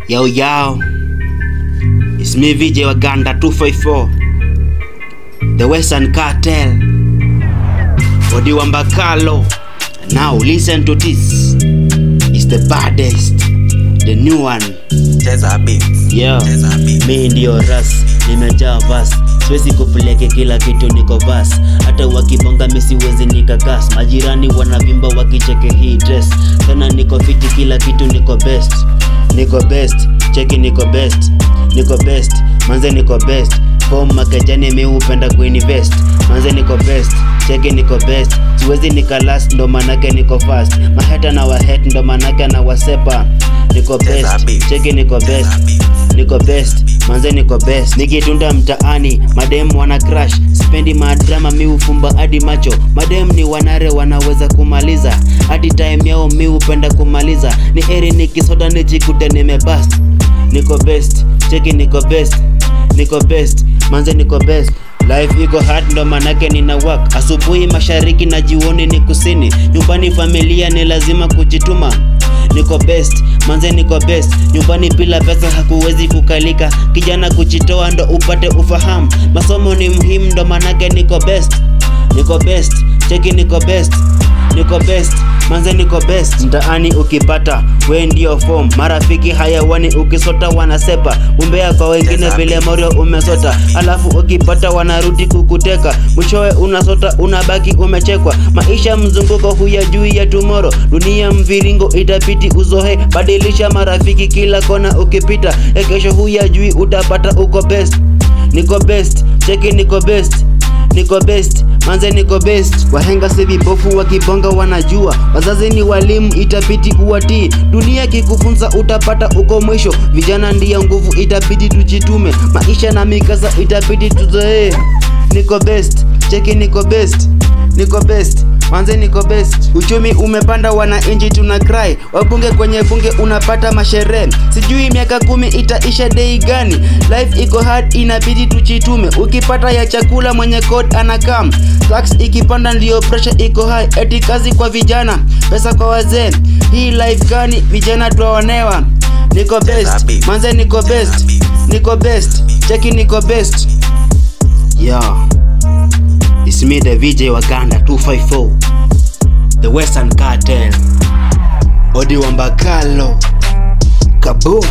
Yo, it's me VJ Waganda 254, the Western Cartel, Odi Wambakalo. Now listen to this. It's the baddest, the new one. Yeah, mi ndio ras, nimejaa vas. Siwezi kupeleke kila kitu niko vas. Hata wakibonga mimi siwezi nikagas. Majirani wanavimba wakicheke hii dress. Tena niko fiti kila kitu niko best. Niko best, cheki niko best. Niko best, manze niko best. Form makajani mimi hupenda kuinvest. Manze niko best, cheki niko best. Siwezi nikalast ndo manake niko fast. Maheta na wahet ndo manake na wasepa. Niko best, cheki niko best. Niko best, manze niko best. Nikitunda mtaani, madem wana crash. Sipendi madrama mi ufumba hadi macho. Madem ni wanare wanaweza kumaliza. Hadi time yao mi upenda kumaliza. Ni heri nikisota nijikute nimebust. Niko best, cheki niko best. Niko best, manze niko best. Life iko hard ndo manake nina work. Asubuhi mashariki na jioni ni kusini. Nyumbani familia ni lazima kujituma. Niko best, manze niko best. Nyumbani bila pesa hakuwezi kukalika. Kijana kujitoa ndo upate ufahamu. Masomo ni muhimu ndo manake niko best. Niko best, cheki niko best. Niko best, manze niko best. Mtaani ukipata, we ndio form. Marafiki hayawani ukisota wanasepa. Umbea kwa wengine vile morio umesota. Alafu ukipata wanarudi kukuteka. Mwishowe unasota unabaki umechekwa. Maisha mzunguko huyajui ya tomorrow. Dunia mviringo itapiti uzohe. Badilisha marafiki kila kona ukipita. Kesho huyajui utapata uko best. Niko best, cheki niko best. Niko best, manze niko best. Wahenga si vipofu wakibonga wanajua. Wazazi ni walimu itapiti kuwatii. Dunia kikufunza utapata uko mwisho. Vijana ndiyo nguvu itapiti tujitume. Maisha na mikasa itapiti tuzoee. Niko best, cheki niko best. Niko best, manze niko best. Uchumi umepanda wananchi tuna cry. Wabunge kwenye bunge unapata masherehe. Sijui miaka 10 itaisha day gani. Life iko hard inabidi tujitume. Ukipata ya chakula mwenye code anakam. Tax ikipanda ndio pressure iko high. Eti kazi kwa vijana, pesa kwa wazee. Hii life gani vijana tuwaonewa. Niko best, manze niko best. Niko best, cheki niko best. Yeah, it's me the VJ Waganda 254, the Western Cartel, Odi Wambakalo, Kaboom.